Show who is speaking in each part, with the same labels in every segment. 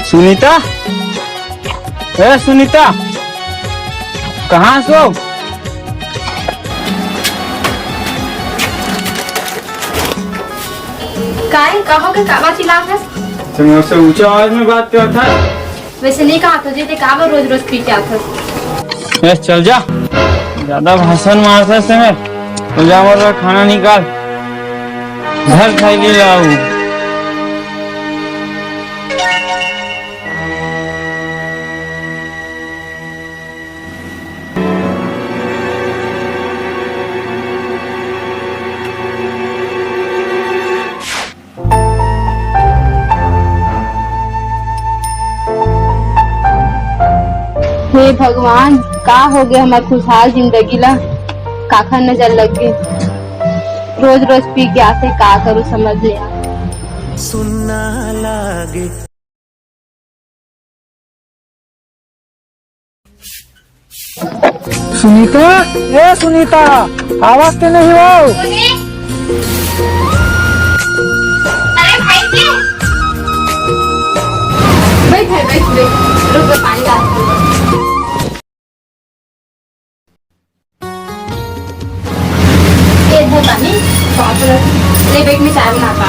Speaker 1: सुनीता, ए सुनीता, कहाँ सो?
Speaker 2: काय कहोगे काबा चिल्ला था?
Speaker 1: तुम उससे ऊंचे आवाज में बात कर था।
Speaker 2: वैसे नहीं कहा तुझे ते काबा रोज रोज पी के आता।
Speaker 1: ए चल जा, ज्यादा भाषण मारता समय तो जा और खाना निकाल, घर खाई लाऊ।
Speaker 2: हे भगवान, का हो गया हमार खुशहाल जिंदगी ला? काखा नजर लग गई। रोज रोज पी के आते, का करूं समझ ले आ।
Speaker 3: सुनना लागे
Speaker 4: सुनीता, ए सुनीता, आवाज तो नहीं हो?
Speaker 2: अरे भाई जी, बैठ रुक पानी ला। ये है पानी, ले बैग में चाय बना पा।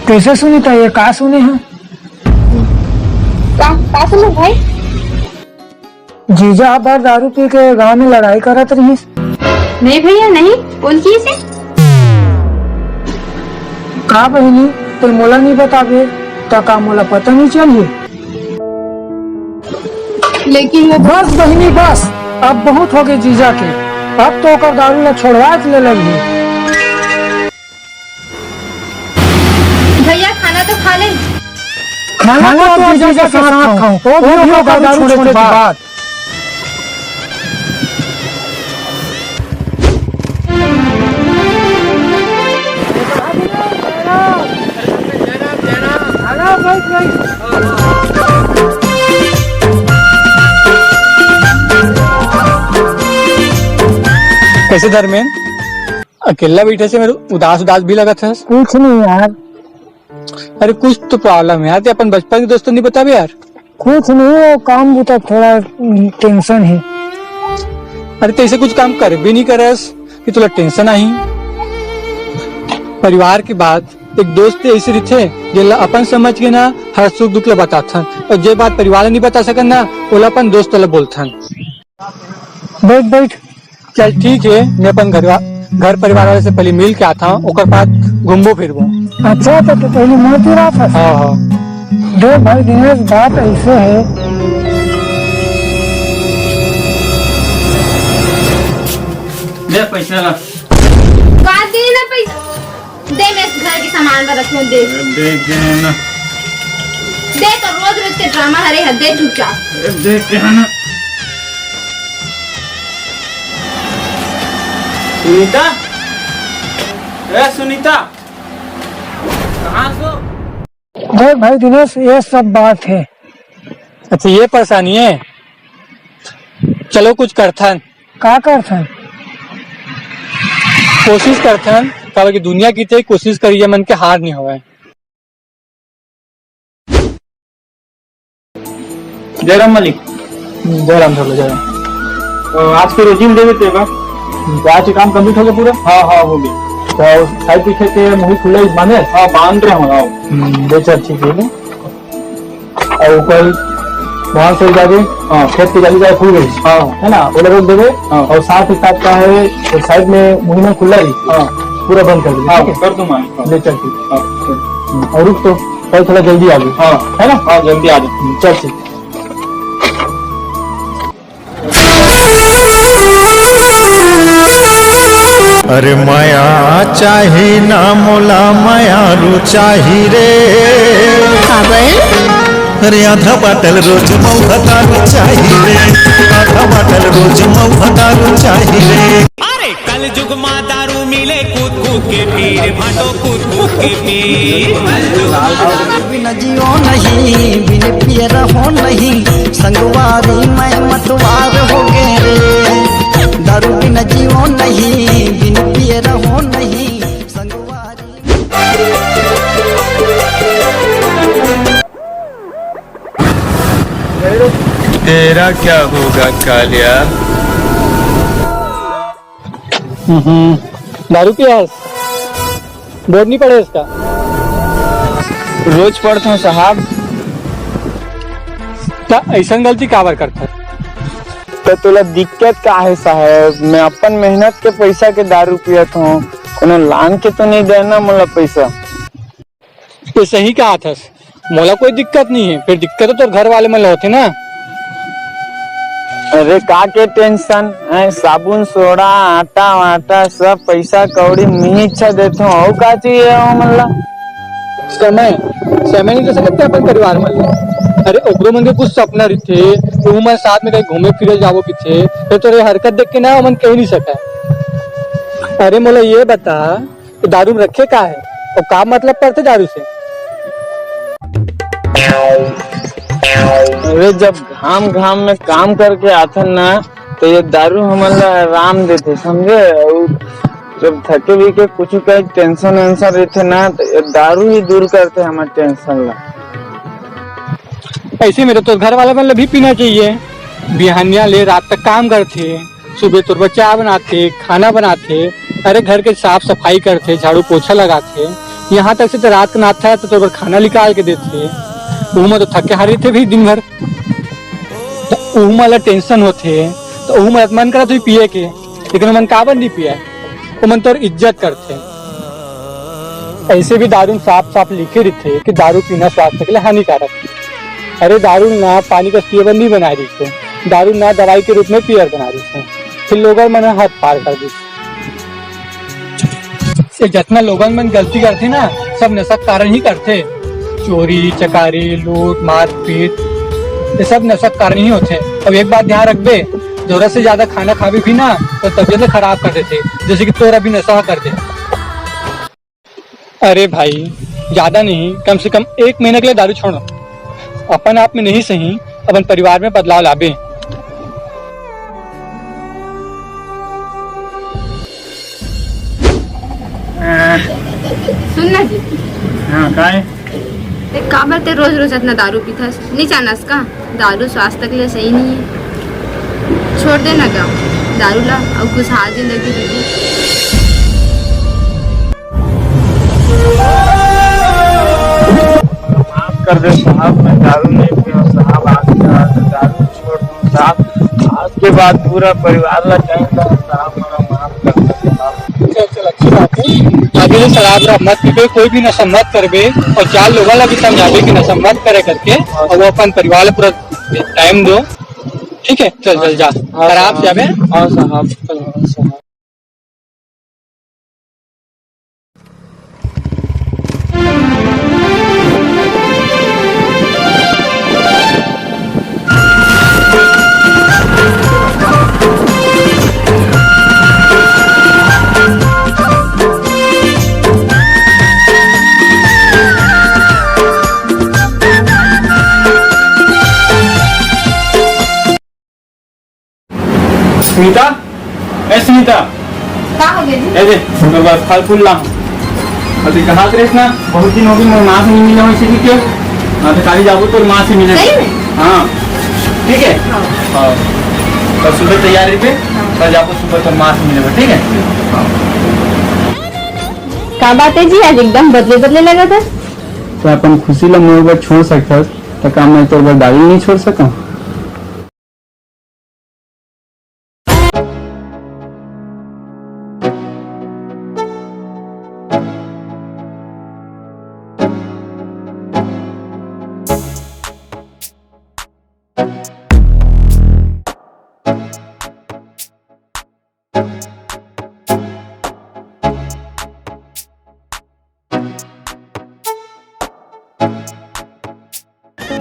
Speaker 4: कैसे सुनीता, ये का सुने हैं?
Speaker 2: का सुनो भाई?
Speaker 4: जीजा बार दारू पी के गांव में लड़ाई करत रही।
Speaker 2: नहीं भैया नहीं, उनकी से
Speaker 4: का बहनी, तो मोला नहीं बतावे तो का मोला पता नहीं चलिए।
Speaker 2: लेकिन वो
Speaker 4: बस बहनी बस, अब बहुत हो गए जीजा के। अब तो ओकर दारू ला छोड़वा ले लगी।
Speaker 2: भैया खाना तो खा ले।
Speaker 4: खाना तो जीजा के साथ खाऊं, वो भी होगा दारू छोड़ने के बाद।
Speaker 5: कैसे धर्मेन, अकेला बैठे से मेरे उदास उदास भी लगा था।
Speaker 4: कुछ नहीं यार।
Speaker 5: अरे कुछ तो प्रॉब्लम है यार, ते अपन बचपन के दोस्तों नहीं बतावे यार।
Speaker 4: कुछ नहीं, वो काम बुता थोड़ा टेंशन है।
Speaker 5: अरे तो ऐसे कुछ काम कर भी नहीं करस कि तुला टेंशन आई। परिवार की बात एक दोस्त ऐसे रहे जिला अपन समझ के ना हर सुख दुख ला बताथन, और जे बात परिवार नहीं बता सकन ना ओला अपन दोस्त ला बोलथन।
Speaker 4: बैठ बैठ।
Speaker 5: चल ठीक है, मैं अपन घर परिवार वाले से पहले मिल के आता हूँ, ओकर बाद घूमबो फिरबो।
Speaker 4: अच्छा तो पहले मैं पूरा था।
Speaker 5: हाँ हाँ
Speaker 4: देख भाई दिनेश, बात ऐसे है।
Speaker 1: दे पैसा ला।
Speaker 2: बात दे ना पैसा, दे मैं घर के सामान पर रखूं। दे
Speaker 1: दे ना,
Speaker 2: दे तो रोज रोज के ड्रामा हरे हद दे चुपचाप।
Speaker 1: देते हैं ना। सुनीता, ए सुनीता, कहाँ सो?
Speaker 4: देख भाई दिनेश, ये सब बात है।
Speaker 5: अच्छा ये परेशानी है, चलो कुछ करथन।
Speaker 4: का करथन?
Speaker 5: कोशिश करथन, कहा कि दुनिया की ते कोशिश करिए, मन के हार नहीं होवे।
Speaker 1: जयराम मलिक,
Speaker 5: जयराम धर लो जयराम।
Speaker 1: तो आज के रोजी में दे देते का?
Speaker 5: आज के काम कंप्लीट हो गया पूरा?
Speaker 1: हाँ हाँ हो गया।
Speaker 5: तो साइड पीछे के मुही खुले माने?
Speaker 1: हाँ बांध रहे हो।
Speaker 5: दे चल ठीक है। और ऊपर वहाँ से जाके खेत की जाली खुल गई,
Speaker 1: हाँ
Speaker 5: है ना, वो लोग देवे। और साथ ही साथ का है साइड में मुही में खुला रही,
Speaker 1: हाँ
Speaker 5: पूरा बंद कर दे।
Speaker 1: हाँ
Speaker 5: ठीक है?
Speaker 1: कर दूंगा।
Speaker 5: ले चल ठीक।
Speaker 1: हाँ
Speaker 5: और रुक तो कल थोड़ा जल्दी आ गई,
Speaker 1: हाँ
Speaker 5: है ना?
Speaker 1: हाँ जल्दी आ जाओ।
Speaker 5: चल ठीक।
Speaker 3: अरे माया चाही ना मोला मायालू चाही रे। अरे आधा बाटल रोज मऊहतारू चाही रे, आधा बाटल रोज मऊहतारू चाही रे।
Speaker 6: अरे कल जुग माँ दारू मिले कूद कूद के पीर, भाटो कूद कूद के पीर।
Speaker 7: बिन जियो नहीं बिन पियर हो नहीं, संगवारी मैं
Speaker 1: तेरा क्या होगा कालिया?
Speaker 5: दारू पिया है? बोर्ड नहीं पड़े इसका?
Speaker 1: रोज पढ़ता हूँ साहब।
Speaker 5: क्या ऐसा गलती काबर करता है?
Speaker 1: तो तुला दिक्कत का है साहब? मैं अपन मेहनत के पैसा के दारू पियत हूँ, कोनो लान के तो नहीं देना मोला पैसा।
Speaker 5: तो सही कहा था, मोला कोई दिक्कत नहीं है, फिर दिक्कत तो घर वाले में होते ना।
Speaker 1: अरे का के टेंशन है? साबुन सोडा आटा वाटा सब पैसा कौड़ी मैं इच्छा देता हूँ, और का चाहिए हो मोला?
Speaker 5: समय समय नहीं दे सकते अपन परिवार में। अरे ओकरो मन के कुछ सपना रही, तो मन साथ में कहीं घूमे फिरे जावो पीछे, तो तेरे हरकत देख के ना मन कह नहीं सका। अरे मोला ये बता, दारू में रखे का है और का मतलब पड़ते दारू से?
Speaker 1: अरे जब घाम घाम में काम करके आते ना, तो ये दारू हमारा आराम देते समझे। और जब थके भी के कुछ का टेंशन वेंशन रहते ना, तो ये दारू ही दूर करते हमारे टेंशन ला।
Speaker 5: ऐसे में तो घर वाला मतलब भी पीना चाहिए। बिहानिया ले रात तक काम करते, सुबह तो चाय बनाते, खाना बनाते, अरे घर के साफ सफाई करते, झाड़ू पोछा लगाते, यहाँ तक से तो रात का नाथा है तो खाना निकाल के देते। में तो थके हारे थे भी दिन भर, तो वाला टेंशन होते, तो मन करा तो पिए के, लेकिन मन काबर नहीं पिया, वो मन तो इज्जत करते। ऐसे भी दारू साफ साफ लिखे रहते कि दारू पीना स्वास्थ्य के लिए हानिकारक है। अरे दारू ना पानी का सेवन नहीं बना रही थे, दारू ना दवाई के रूप में पियर बना रही थे, फिर लोगों मन हाथ पार कर दी। जितना लोगों मन गलती करते ना, सब नशा कारण ही करते। चोरी चकारी लूट मारपीट ये सब नशा कारण ही होते। अब एक बात ध्यान रखबे, जरूरत से ज्यादा खाना खावे भी ना तो तबीयत खराब कर देते, जैसे कि तोरा भी नशा कर दे। अरे भाई ज्यादा नहीं, कम से कम 1 महीने के लिए दारू छोड़ो। अपन आप में नहीं सही, अपन परिवार में बदलाव लावे।
Speaker 2: सुनना जी,
Speaker 1: हाँ का है?
Speaker 2: काबर ते रोज रोज इतना दारू पीथस? नहीं जानस का दारू स्वास्थ्य के लिए सही नहीं है? छोड़ देना क्या दारू ला और खुशहाल जिंदगी जी।
Speaker 1: माफ कर दे साहब, मैं दारू नहीं पीऊँ साहब। आज के बाद दारू छोड़ दूँ साहब। आज के बाद पूरा परिवार ला जाएगा साहब, मेरा माफ कर दे साहब।
Speaker 5: चल अच्छी बात है। आगे से शराब मत पीबे, कोई भी नशा मत करबे, और 4 लोगों ला भी समझावे कि नशा मत करे करके, और वो अपन परिवार पूरा टाइम दो। ठीक है, चल चल जा शराब जाबे।
Speaker 1: हाँ साहब। स्मिता, ए स्मिता,
Speaker 2: का हो गया जी?
Speaker 1: ए दे मेरे पास फल फूल ला। अभी कहा रेस ना, बहुत दिन हो गए मेरे माँ से नहीं मिला, वैसे भी क्यों? हाँ तो काली जाबो तो माँ से मिले।
Speaker 2: सही में?
Speaker 1: हाँ ठीक है। हाँ तो सुबह तैयारी पे कल जाबो, सुबह तो माँ से मिलेगा। ठीक है।
Speaker 2: का बात है जी, आज एकदम बदले बदले लगा था।
Speaker 1: तो अपन खुशी ला मोर छोड़ सकता, तो काम मैं तो गाड़ी नहीं छोड़ सका।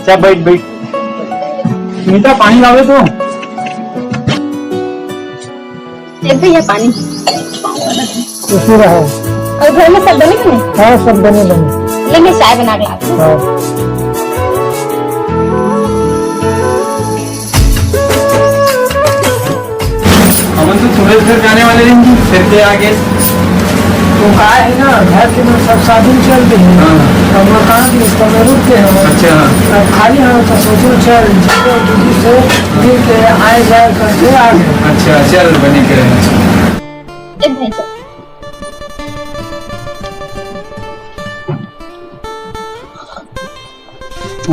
Speaker 1: सब बैठ बैठ। स्मिता पानी लावे तो।
Speaker 2: भैया पानी।
Speaker 4: खुशी रहो।
Speaker 2: और घर में सब बने कि नहीं?
Speaker 4: हाँ सब बने बने।
Speaker 2: ले मैं चाय बना के लाती हूँ।
Speaker 4: हाँ
Speaker 1: हमन तो सुबह घर जाने वाले दिन फिर के आगे
Speaker 4: तो का है ना घर के में सब शादी चल रही है और मकान भी इसका में रुक गए हैं।
Speaker 1: अच्छा
Speaker 4: अब खाली हम तो सोचो चल जीतो दीदी से मिल के आए जाए करके आ गए।
Speaker 1: अच्छा चल बने के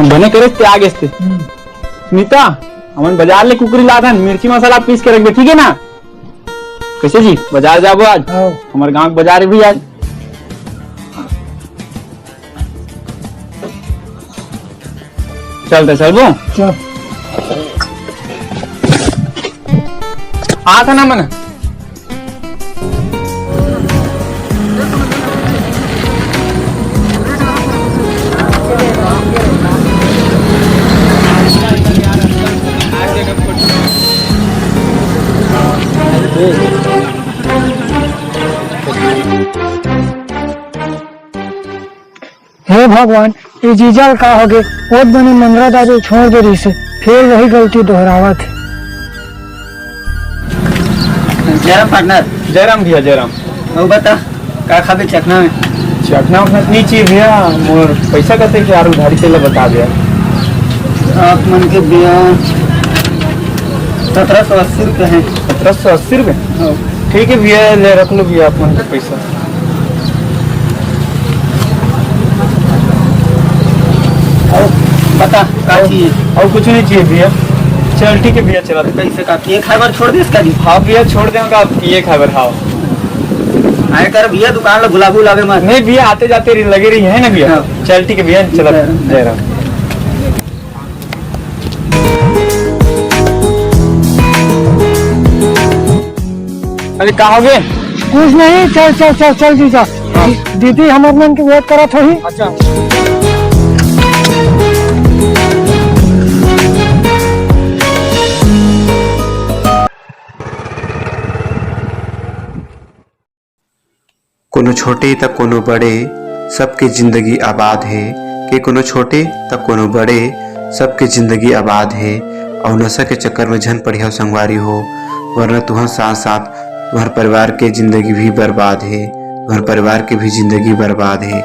Speaker 1: बने करे ते आगे से स्मिता हमन बाजार ले कुकरी ला दन मिर्ची मसाला पीस के रख दे ठीक है ना। कैसे जी बाजार जाबो आज
Speaker 4: हाँ।
Speaker 1: हमारे गांव के बाजार भी आज चलते चलबो
Speaker 4: चल
Speaker 1: आ था ना मन
Speaker 4: हे भगवान ये जीजा का हो गए बहुत बने मंगरा दारू छोड़ दे रही से फिर वही गलती दोहरावत है।
Speaker 7: जयराम पार्टनर।
Speaker 1: जयराम भैया जयराम।
Speaker 7: वो बता का खाबे चखना में
Speaker 1: चखना उखना नहीं चाहिए भैया मोर पैसा कते के यार उधारी चला बता दिया।
Speaker 7: आप मन के ब्याज 1780 रुपये है।
Speaker 1: 1780 रुपये ठीक है भैया ले रख लो भैया आप मन का पैसा।
Speaker 7: और बता का चाहिए।
Speaker 1: और कुछ नहीं चाहिए भैया। चल ठीक है भैया चला दे।
Speaker 7: कैसे का ये खाबर छोड़ दे इसका भी।
Speaker 1: हाँ भैया छोड़ देंगे आप ये खबर हाँ
Speaker 7: आए कर भैया दुकान ला गुलाबू लावे मत।
Speaker 1: नहीं भैया आते जाते लगे रही है ना भैया।
Speaker 7: हाँ।
Speaker 1: चल ठीक है भैया चला जयराम। अरे कहाँ हो गए?
Speaker 4: कुछ नहीं चल चल चल चल जीजा दीदी हमारे मन की वेट करा थोड़ी।
Speaker 1: अच्छा
Speaker 8: कोनो छोटे त कोनो बड़े सबके जिंदगी आबाद है कि कोनो छोटे त कोनो बड़े सबके जिंदगी आबाद है। और नशा के चक्कर में झन पढ़िया संगवारी हो वरना तुहर साथ साथ तुम्हारे परिवार के जिंदगी भी बर्बाद है। तुम्हारे परिवार की भी जिंदगी बर्बाद है।